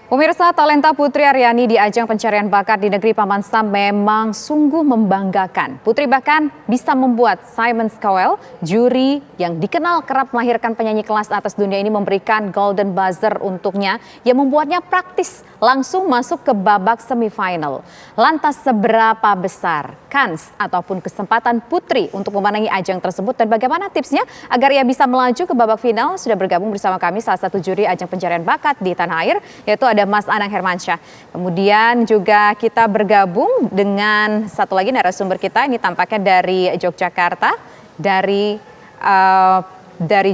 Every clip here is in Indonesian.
Pemirsa, talenta Putri Aryani di ajang pencarian bakat di negeri Paman Sam memang sungguh membanggakan. Putri bahkan bisa membuat Simon Cowell, juri yang dikenal kerap melahirkan penyanyi kelas atas dunia ini, memberikan golden buzzer untuknya yang membuatnya praktis langsung masuk ke babak semifinal. Lantas seberapa besar kans ataupun kesempatan Putri untuk memenangi ajang tersebut dan bagaimana tipsnya agar ia bisa melaju ke babak final? Sudah bergabung bersama kami salah satu juri ajang pencarian bakat di tanah air, yaitu ada Mas Anang Hermansyah. Kemudian juga kita bergabung dengan satu lagi narasumber kita, ini tampaknya dari Yogyakarta. Dari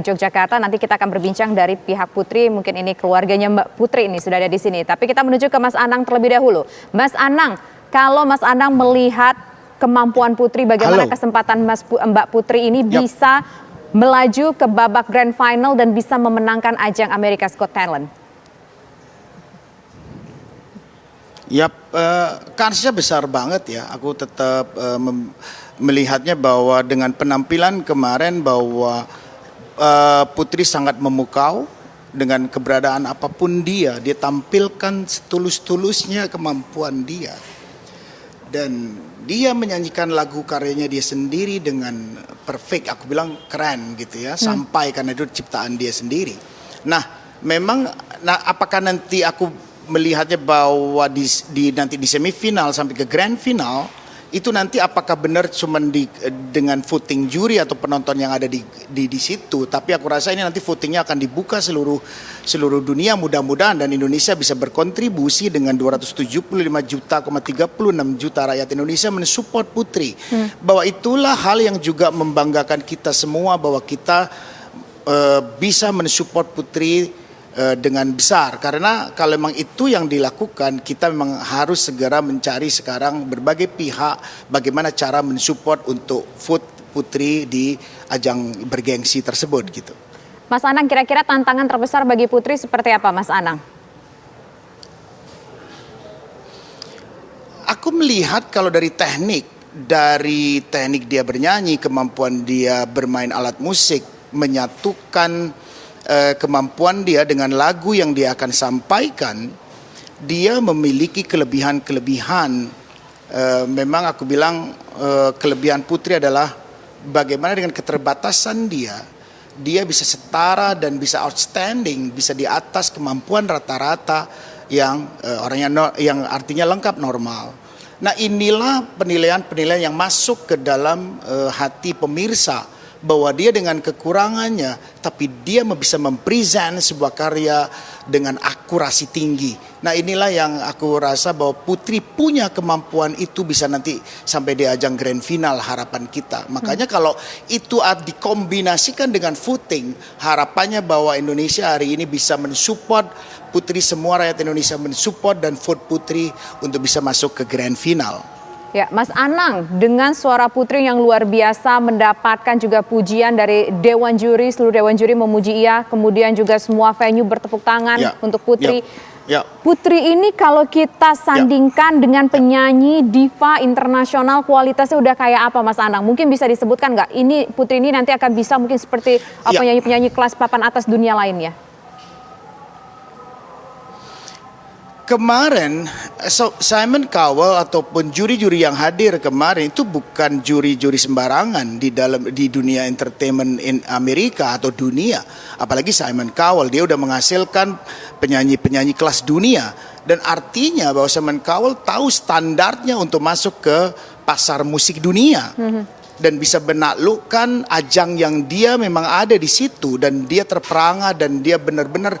Yogyakarta, nanti kita akan berbincang dari pihak Putri, mungkin ini keluarganya Mbak Putri ini sudah ada di sini. Tapi kita menuju ke Mas Anang terlebih dahulu. Mas Anang, kalau Mas Anang melihat kemampuan Putri, bagaimana kesempatan Mbak Putri ini bisa melaju ke babak grand final dan bisa memenangkan ajang America's Got Talent? Ya, kansnya besar banget ya. Aku tetap melihatnya bahwa dengan penampilan kemarin bahwa Putri sangat memukau dengan keberadaan apapun dia tampilkan setulus-tulusnya kemampuan dia. Dan dia menyanyikan lagu karyanya dia sendiri dengan perfect, aku bilang keren gitu ya, sampai karena itu ciptaan dia sendiri. Nah, memang apakah nanti aku melihatnya bahwa nanti di semifinal sampai ke grand final itu nanti apakah benar cuma dengan voting juri atau penonton yang ada di situ, tapi aku rasa ini nanti votingnya akan dibuka seluruh dunia, mudah-mudahan, dan Indonesia bisa berkontribusi dengan 275,36 juta rakyat Indonesia mensupport Putri. Bahwa itulah hal yang juga membanggakan kita semua, bahwa kita bisa mensupport Putri dengan besar, karena kalau memang itu yang dilakukan, kita memang harus segera mencari sekarang berbagai pihak bagaimana cara mensupport untuk vote Putri di ajang bergengsi tersebut gitu. Mas Anang, kira-kira tantangan terbesar bagi Putri seperti apa, Mas Anang? Aku melihat kalau dari teknik dia bernyanyi, kemampuan dia bermain alat musik, menyatukan kemampuan dia dengan lagu yang dia akan sampaikan, dia memiliki kelebihan-kelebihan. Memang aku bilang kelebihan Putri adalah bagaimana dengan keterbatasan dia bisa setara dan bisa outstanding, bisa di atas kemampuan rata-rata yang yang artinya lengkap normal. Nah, inilah penilaian-penilaian yang masuk ke dalam hati pemirsa, bahwa dia dengan kekurangannya, tapi dia bisa mempresent sebuah karya dengan akurasi tinggi. Nah, inilah yang aku rasa bahwa Putri punya kemampuan itu bisa nanti sampai di ajang grand final, harapan kita. Makanya kalau itu dikombinasikan dengan voting, harapannya bahwa Indonesia hari ini bisa mensupport Putri, semua rakyat Indonesia mensupport dan vote Putri untuk bisa masuk ke grand final. Ya, Mas Anang, dengan suara Putri yang luar biasa, mendapatkan juga pujian dari Dewan Juri, seluruh Dewan Juri memuji ia, kemudian juga semua venue bertepuk tangan untuk Putri. Putri ini kalau kita sandingkan dengan penyanyi diva internasional, kualitasnya udah kayak apa, Mas Anang? Mungkin bisa disebutkan nggak? Ini Putri ini nanti akan bisa mungkin seperti penyanyi-penyanyi kelas papan atas dunia lainnya? Kemarin Simon Cowell ataupun juri-juri yang hadir kemarin itu bukan juri-juri sembarangan di dunia entertainment in Amerika atau dunia. Apalagi Simon Cowell, dia udah menghasilkan penyanyi-penyanyi kelas dunia, dan artinya bahwa Simon Cowell tahu standarnya untuk masuk ke pasar musik dunia. Dan bisa menaklukkan ajang yang dia memang ada di situ, dan dia terperangah dan dia benar-benar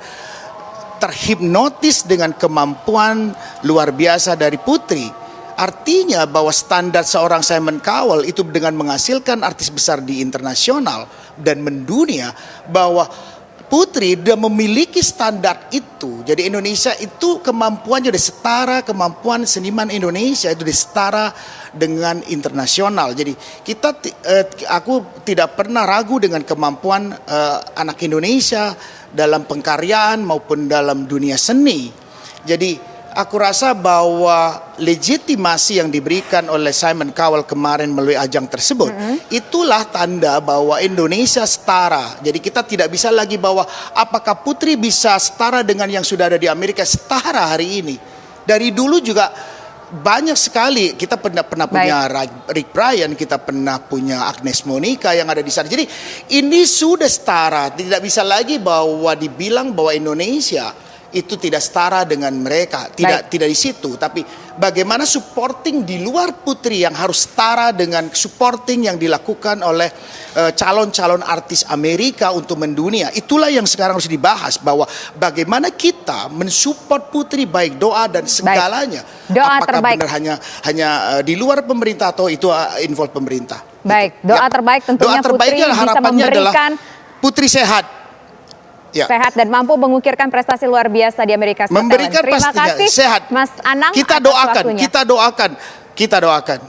terhipnotis dengan kemampuan luar biasa dari Putri. Artinya bahwa standar seorang Simon Cowell itu dengan menghasilkan artis besar di internasional dan mendunia, bahwa Putri sudah memiliki standar itu. Jadi Indonesia itu kemampuannya sudah setara, kemampuan seniman Indonesia itu sudah setara dengan internasional. Jadi aku tidak pernah ragu dengan kemampuan anak Indonesia dalam pengkaryaan maupun dalam dunia seni. Jadi aku rasa bahwa legitimasi yang diberikan oleh Simon Cowell kemarin melalui ajang tersebut, itulah tanda bahwa Indonesia setara. Jadi kita tidak bisa lagi bahwa apakah Putri bisa setara dengan yang sudah ada di Amerika, setara hari ini. Dari dulu juga banyak sekali, kita pernah punya Rick Brian, kita pernah punya Agnes Monica yang ada di sana. Jadi ini sudah setara, tidak bisa lagi bahwa dibilang bahwa Indonesia itu tidak setara dengan mereka, tidak di situ. Tapi bagaimana supporting di luar Putri yang harus setara dengan supporting yang dilakukan oleh calon-calon artis Amerika untuk mendunia. Itulah yang sekarang harus dibahas, bahwa bagaimana kita mensupport Putri baik doa dan segalanya. Doa apakah terbaik benar hanya di luar pemerintah atau itu involve pemerintah. Baik, doa terbaik tentunya Putri bisa memberikan Putri sehat. Ya. Sehat dan mampu mengukirkan prestasi luar biasa di Amerika Serikat. Memberikan Terima kasih sehat. Mas Anang kita doakan.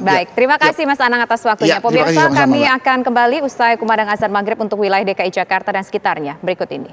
Baik, terima kasih Mas Anang atas waktunya. Pemirsa, kami akan kembali usai kumandang azan maghrib untuk wilayah DKI Jakarta dan sekitarnya. Berikut ini.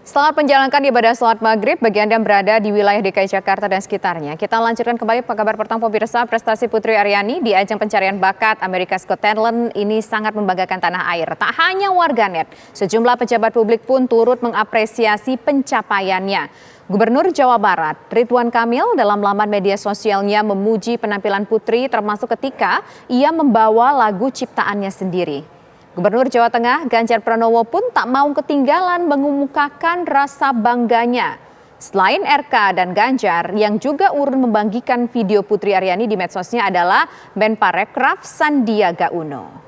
Selamat menjalankan ibadah sholat maghrib bagi Anda yang berada di wilayah DKI Jakarta dan sekitarnya. Kita lanjutkan kembali kabar pertama pemirsa. Prestasi Putri Aryani di ajang pencarian bakat America's Got Talent ini sangat membanggakan tanah air. Tak hanya warganet, sejumlah pejabat publik pun turut mengapresiasi pencapaiannya. Gubernur Jawa Barat Ridwan Kamil dalam laman media sosialnya memuji penampilan Putri termasuk ketika ia membawa lagu ciptaannya sendiri. Gubernur Jawa Tengah Ganjar Pranowo pun tak mau ketinggalan mengemukakan rasa bangganya. Selain RK dan Ganjar, yang juga urun membagikan video Putri Aryani di medsosnya adalah Menparekraf Sandiaga Uno.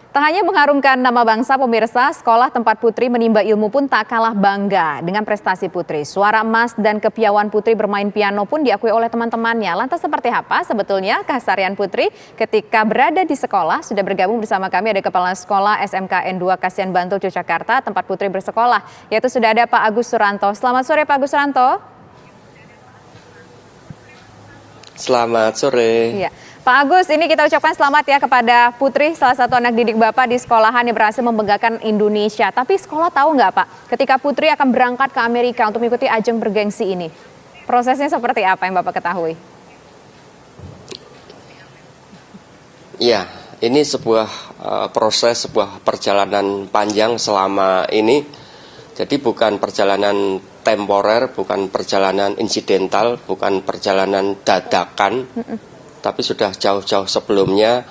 Tak hanya mengharumkan nama bangsa, pemirsa, sekolah tempat Putri menimba ilmu pun tak kalah bangga dengan prestasi Putri. Suara emas dan kepiawaian Putri bermain piano pun diakui oleh teman-temannya. Lantas seperti apa sebetulnya keseharian Putri ketika berada di sekolah? Sudah bergabung bersama kami ada Kepala Sekolah SMKN 2 Kasihan Bantul Yogyakarta, tempat Putri bersekolah, yaitu sudah ada Pak Agus Suranto. Selamat sore Pak Agus Suranto. Selamat sore. Iya. Pak Agus, ini kita ucapkan selamat ya kepada Putri, salah satu anak didik Bapak di sekolahan yang berhasil membanggakan Indonesia. Tapi sekolah tahu nggak Pak, ketika Putri akan berangkat ke Amerika untuk mengikuti ajang bergengsi ini, prosesnya seperti apa yang Bapak ketahui? Ya, ini sebuah proses, sebuah perjalanan panjang selama ini. Jadi bukan perjalanan temporer, bukan perjalanan insidental, bukan perjalanan dadakan. Tapi sudah jauh-jauh sebelumnya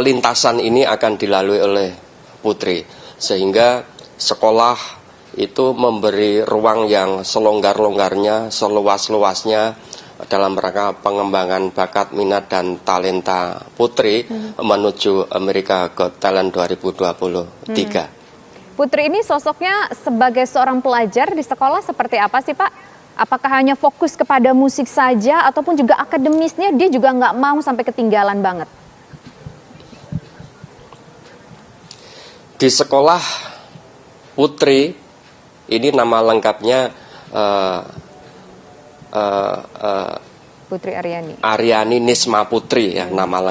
lintasan ini akan dilalui oleh Putri, sehingga sekolah itu memberi ruang yang selonggar-longgarnya, seluas-luasnya dalam rangka pengembangan bakat, minat dan talenta Putri menuju America Got Talent 2023. Putri ini sosoknya sebagai seorang pelajar di sekolah seperti apa sih Pak? Apakah hanya fokus kepada musik saja ataupun juga akademisnya dia juga nggak mau sampai ketinggalan banget? Di sekolah Putri, ini nama lengkapnya Putri Aryani. Aryani Nisma Putri ya nama lengkap.